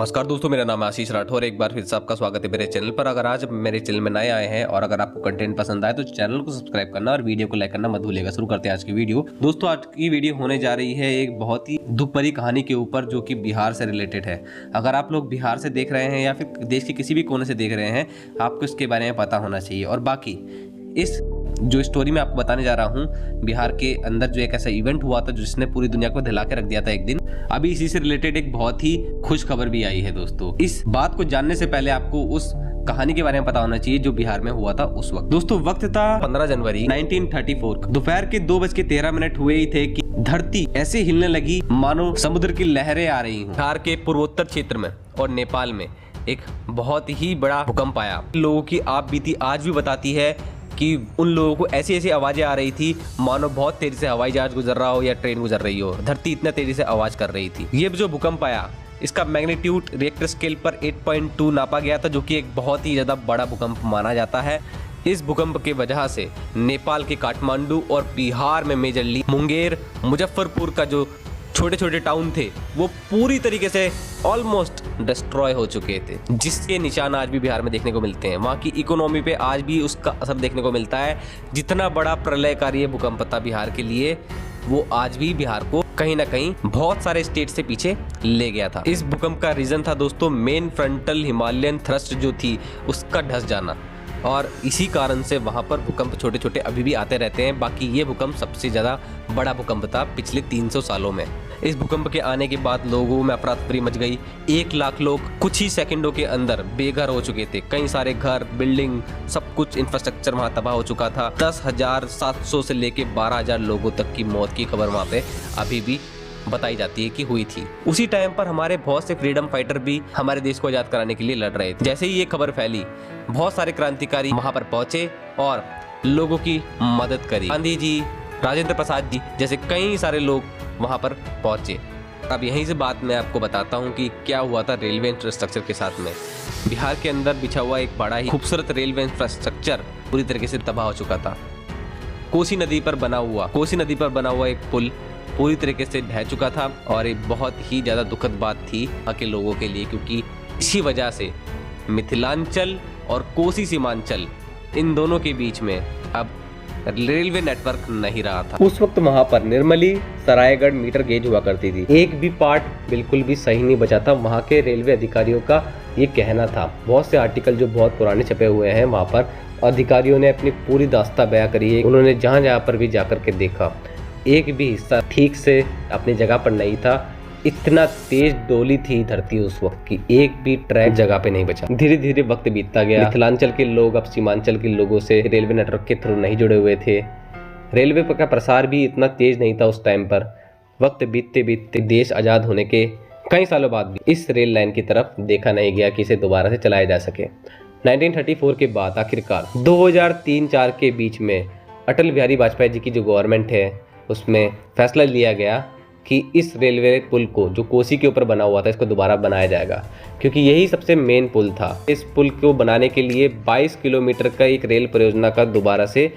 नमस्कार दोस्तों, मेरा नाम है आशीष राठौर। एक बार फिर से आपका स्वागत है मेरे चैनल पर। अगर आज मेरे चैनल में नए आए हैं और अगर आपको कंटेंट पसंद आए तो चैनल को सब्सक्राइब करना और वीडियो को लाइक करना मत भूलिएगा। शुरू करते हैं आज की वीडियो। दोस्तों, आज की वीडियो होने जा रही है एक बहुत ही दुख भरी कहानी के ऊपर, जो कि बिहार से रिलेटेड है। अगर आप लोग बिहार से देख रहे हैं या फिर देश के किसी भी कोने से देख रहे हैं, आपको इसके बारे में पता होना चाहिए। और बाकी इस जो स्टोरी मैं आपको बताने जा रहा हूँ, बिहार के अंदर जो एक ऐसा इवेंट हुआ था जिसने पूरी दुनिया को हिला के रख दिया था एक दिन। अभी इसी से रिलेटेड एक बहुत ही खुश खबर भी आई है दोस्तों। इस बात को जानने से पहले आपको उस कहानी के बारे में पता होना चाहिए जो बिहार में हुआ था उस वक्त। दोस्तों, वक्त था 15 जनवरी 1934। दोपहर के 2:13 हुए ही थे कि धरती ऐसे हिलने लगी मानो समुद्र की लहरें आ रही हों। बिहार के पूर्वोत्तर क्षेत्र में और नेपाल में एक बहुत ही बड़ा भूकंप आया। लोगों की आप बीती आज भी बताती है कि उन लोगों को ऐसी ऐसी आवाजें आ रही थी मानो बहुत तेजी से हवाई जहाज गुजर रहा हो या ट्रेन गुजर रही हो। धरती इतना तेजी से आवाज कर रही थी। ये जो भूकंप आया, इसका मैग्नीट्यूड रिएक्टर स्केल पर 8.2 नापा गया था, जो कि एक बहुत ही ज्यादा बड़ा भूकंप माना जाता है। इस भूकंप की वजह से नेपाल के काठमांडू और बिहार में मेजरली मुंगेर, मुजफ्फरपुर का जो छोटे छोटे टाउन थे वो पूरी तरीके से ऑलमोस्ट डिस्ट्रॉय हो चुके थे, जिसके निशान आज भी बिहार में देखने को मिलते हैं। वहाँ की इकोनॉमी पे आज भी उसका असर देखने को मिलता है। जितना बड़ा प्रलयकारी भूकंप था बिहार के लिए, वो आज भी बिहार को कहीं ना कहीं बहुत सारे स्टेट से पीछे ले गया था। इस भूकंप का रीजन था दोस्तों मेन फ्रंटल हिमालयन थ्रस्ट जो थी उसका धस जाना, और इसी कारण से वहाँ पर भूकंप छोटे छोटे अभी भी आते रहते हैं। बाकी ये भूकंप सबसे ज़्यादा बड़ा भूकंप था पिछले 300 सालों में। इस भूकंप के आने के बाद लोगों में अफरा तफरी मच गई। 1 लाख लोग कुछ ही सेकंडों के अंदर बेघर हो चुके थे। कई सारे घर, बिल्डिंग, सब कुछ इंफ्रास्ट्रक्चर वहाँ तबाह हो चुका था। 10,700 से लेके 12,000 लोगों तक की मौत की खबर वहाँ पे अभी भी बताई जाती है कि हुई थी। उसी टाइम पर हमारे बहुत से फ्रीडम फाइटर भी हमारे देश को आजाद कराने के लिए लड़ रहे थे। जैसे ही ये खबर फैली, बहुत सारे क्रांतिकारी वहां पर पहुंचे और लोगों की मदद करी। गांधी जी, राजेंद्र प्रसाद जी जैसे कई सारे लोग वहां पर पहुंचे। अब यहीं से बात मैं आपको बताता हूं कि क्या हुआ था रेलवे इंफ्रास्ट्रक्चर के साथ में। बिहार के अंदर बिछा हुआ एक बड़ा ही खूबसूरत रेलवे इंफ्रास्ट्रक्चर पूरी तरीके से तबाह हो चुका था। कोसी नदी पर बना हुआ एक पुल पूरी तरीके से ढह चुका था, और एक बहुत ही ज़्यादा दुखद बात थी वहाँ के लोगों के लिए, क्योंकि इसी वजह से मिथिलांचल और कोसी सीमांचल, इन दोनों के बीच में अब रेलवे नेटवर्क नहीं रहा था। उस वक्त वहाँ पर निर्मली सरायगढ़ मीटर गेज हुआ करती थी। एक भी पार्ट बिल्कुल भी सही नहीं बचा था, वहाँ के रेलवे अधिकारियों का ये कहना था। बहुत से आर्टिकल जो बहुत पुराने छपे हुए हैं, वहाँ पर अधिकारियों ने अपनी पूरी दास्तां बयां करी है। उन्होंने जहाँ जहाँ पर भी जाकर के देखा, एक भी हिस्सा ठीक से अपनी जगह पर नहीं था। इतना तेज डोली थी धरती उस वक्त की, एक भी ट्रैक जगह पे नहीं बचा। धीरे धीरे वक्त बीतता गया। मिथिलांचल के लोग अब सीमांचल के लोगों से रेलवे नेटवर्क के थ्रू नहीं जुड़े हुए थे। रेलवे का प्रसार भी इतना तेज नहीं था उस टाइम पर। वक्त बीतते बीतते देश आज़ाद होने के कई सालों बाद भी इस रेल लाइन की तरफ देखा नहीं गया कि इसे दोबारा से चलाया जा सके। 1934 के बाद आखिरकार 2003-4 के बीच में अटल बिहारी वाजपेयी जी की जो गवर्नमेंट है, उसमें फैसला लिया गया कि इस रेलवे पुल को, जो कोसी के ऊपर बना हुआ था, इसको दोबारा बनाया जाएगा, क्योंकि यही सबसे मेन पुल था। इस पुल को बनाने के लिए 22 किलोमीटर का एक रेल परियोजना का दोबारा से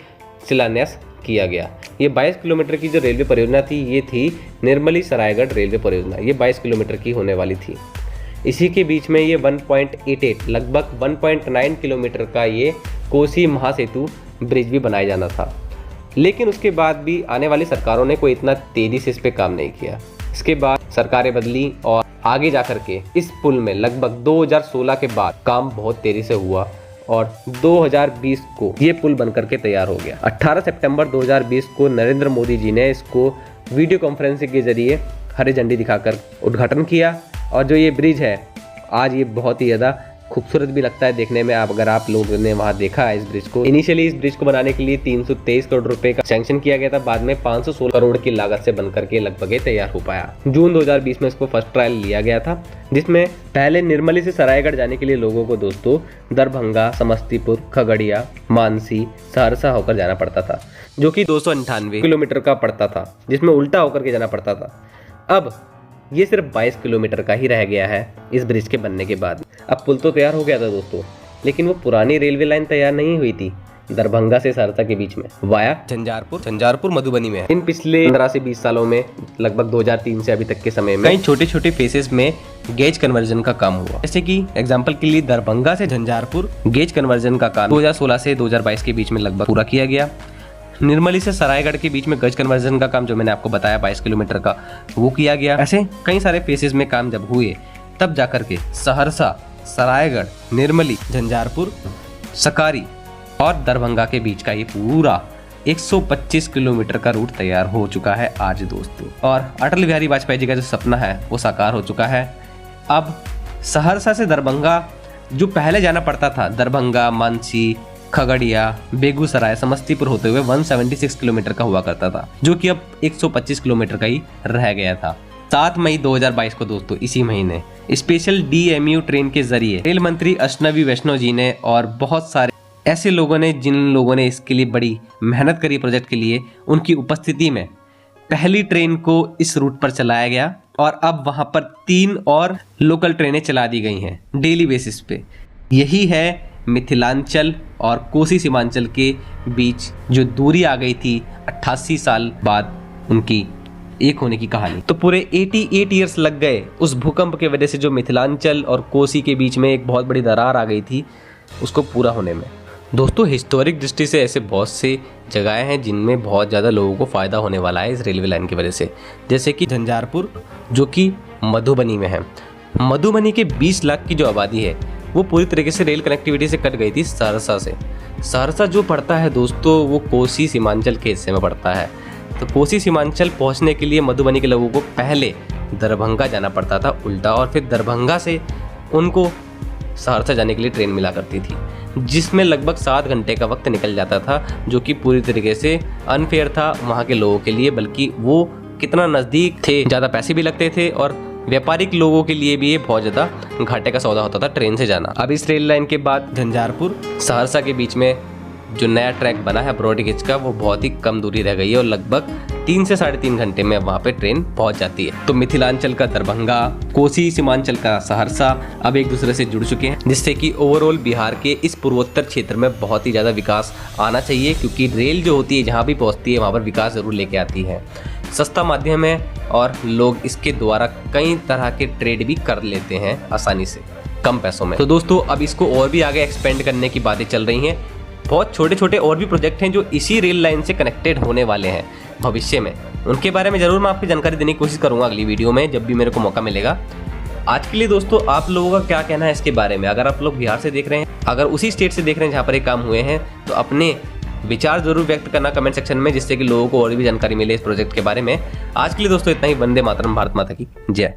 शिलान्यास किया गया। ये 22 किलोमीटर की जो रेलवे परियोजना थी, ये थी निर्मली सरायगढ़ रेलवे परियोजना। ये 22 किलोमीटर की होने वाली थी। इसी के बीच में ये 1.88 लगभग 1.9 किलोमीटर का ये कोसी महासेतु ब्रिज भी बनाया जाना था। लेकिन उसके बाद भी आने वाली सरकारों ने कोई इतना तेजी से इस पे काम नहीं किया। इसके बाद सरकारें बदली और आगे जाकर के इस पुल में लगभग 2016 के बाद काम बहुत तेजी से हुआ और 2020 को ये पुल बनकर के तैयार हो गया। 18 सितंबर 2020 को नरेंद्र मोदी जी ने इसको वीडियो कॉन्फ्रेंसिंग के जरिए हरी झंडी दिखाकर उद्घाटन किया। और जो ये ब्रिज है आज, ये बहुत ही ज़्यादा खूबसूरत भी लगता है देखने में। अगर आप लोगों ने वहाँ देखा है इस ब्रिज को, इनिशियली इस ब्रिज को बनाने के लिए 323 करोड़ रुपए का सैंक्शन किया गया था। बाद में 516 करोड़ की लागत से बनकर के लगभग तैयार हो पाया। जून 2020 में इसको फर्स्ट ट्रायल लिया गया था, जिसमें पहले निर्मली से सरायगढ़ जाने के लिए लोगों को दोस्तों दरभंगा, समस्तीपुर, खगड़िया, मानसी, सहरसा होकर जाना पड़ता था, जो कि 298 किलोमीटर का पड़ता था, जिसमें उल्टा होकर के जाना पड़ता था। अब ये सिर्फ 22 किलोमीटर का ही रह गया है इस ब्रिज के बनने के बाद। अब पुल तो तैयार हो गया था दोस्तों, लेकिन वो पुरानी रेलवे लाइन तैयार नहीं हुई थी। दरभंगा से सहरसा के बीच में वाया झंझारपुर मधुबनी में है। इन पिछले 15 से 20 सालों में लगभग 2003 से अभी तक के समय में कई छोटे छोटे फेसेस में गेज कन्वर्जन का काम हुआ। जैसे कि एग्जांपल के लिए दरभंगा से झंझारपुर गेज कन्वर्जन का काम 2016 से 2022 के बीच में लगभग पूरा किया गया। निर्मली से सरायगढ़ के बीच में गज कन्वर्जन का काम जो मैंने आपको बताया 22 किलोमीटर का, वो किया गया। ऐसे कई सारे फेसेस में काम जब हुए तब जाकर के सहरसा, सरायगढ़, निर्मली, झंझारपुर, सकारी और दरभंगा के बीच का ये पूरा 125 किलोमीटर का रूट तैयार हो चुका है आज दोस्तों। और अटल बिहारी वाजपेयी जी का जो सपना है वो साकार हो चुका है। अब सहरसा से दरभंगा जो पहले जाना पड़ता था, दरभंगा, मानसी, खगड़िया, बेगूसराय, समस्तीपुर होते हुए 176 किलोमीटर का हुआ करता था, जो कि अब 125 किलोमीटर का ही रह गया था। 7 मई 2022 को दोस्तों इसी महीने स्पेशल DMU ट्रेन के जरिए रेल मंत्री अश्विनी वैष्णव जी ने और बहुत सारे ऐसे लोगों ने जिन लोगों ने इसके लिए बड़ी मेहनत करी प्रोजेक्ट के लिए, उनकी उपस्थिति में पहली ट्रेन को इस रूट पर चलाया गया और अब वहां पर 3 और लोकल ट्रेनें चला दी गई हैं डेली बेसिस पे। यही है मिथिलांचल और कोसी सीमांचल के बीच जो दूरी आ गई थी 88 साल बाद उनकी एक होने की कहानी। तो पूरे 88 ईयर्स लग गए उस भूकंप के वजह से जो मिथिलांचल और कोसी के बीच में एक बहुत बड़ी दरार आ गई थी उसको पूरा होने में। दोस्तों हिस्टोरिक दृष्टि से ऐसे बहुत से जगहें हैं जिनमें बहुत ज़्यादा लोगों को फ़ायदा होने वाला है इस रेलवे लाइन की वजह से। जैसे कि झंझारपुर जो कि मधुबनी में है। मधुबनी के 20 लाख की जो आबादी है वो पूरी तरीके से रेल कनेक्टिविटी से कट गई थी सहरसा से। सहरसा जो पड़ता है दोस्तों वो कोसी सीमांचल के हिस्से में पड़ता है। तो कोसी सीमांचल पहुंचने के लिए मधुबनी के लोगों को पहले दरभंगा जाना पड़ता था उल्टा, और फिर दरभंगा से उनको सहरसा जाने के लिए ट्रेन मिला करती थी, जिसमें लगभग 7 घंटे का वक्त निकल जाता था, जो कि पूरी तरीके से अनफेयर था वहाँ के लोगों के लिए। बल्कि वो कितना नज़दीक थे, ज़्यादा पैसे भी लगते थे और व्यापारिक लोगों के लिए भी ये बहुत ज़्यादा घाटे का सौदा होता था ट्रेन से जाना। अब इस रेल लाइन के बाद झंझारपुर सहरसा के बीच में जो नया ट्रैक बना है ब्रॉड गेज का, वो बहुत ही कम दूरी रह गई है और लगभग 3 से 3.5 घंटे में वहाँ पे ट्रेन पहुँच जाती है। तो मिथिलांचल का दरभंगा, कोसी सीमांचल का सहरसा अब एक दूसरे से जुड़ चुके हैं, जिससे कि ओवरऑल बिहार के इस पूर्वोत्तर क्षेत्र में बहुत ही ज़्यादा विकास आना चाहिए, क्योंकि रेल जो होती है जहाँ भी पहुँचती है वहाँ पर विकास जरूर लेके आती है। सस्ता माध्यम है और लोग इसके द्वारा कई तरह के ट्रेड भी कर लेते हैं आसानी से कम पैसों में। तो दोस्तों अब इसको और भी आगे एक्सपेंड करने की बातें चल रही हैं। बहुत छोटे छोटे और भी प्रोजेक्ट हैं जो इसी रेल लाइन से कनेक्टेड होने वाले हैं भविष्य में। उनके बारे में ज़रूर मैं आपको जानकारी देने की कोशिश करूँगा अगली वीडियो में, जब भी मेरे को मौका मिलेगा। आज के लिए दोस्तों आप लोगों का क्या कहना है इसके बारे में? अगर आप लोग बिहार से देख रहे हैं, अगर उसी स्टेट से देख रहे हैं जहाँ पर ये काम हुए हैं, तो अपने विचार जरूर व्यक्त करना कमेंट सेक्शन में, जिससे कि लोगों को और भी जानकारी मिले इस प्रोजेक्ट के बारे में। आज के लिए दोस्तों इतना ही। वंदे मातरम, भारत माता की जय।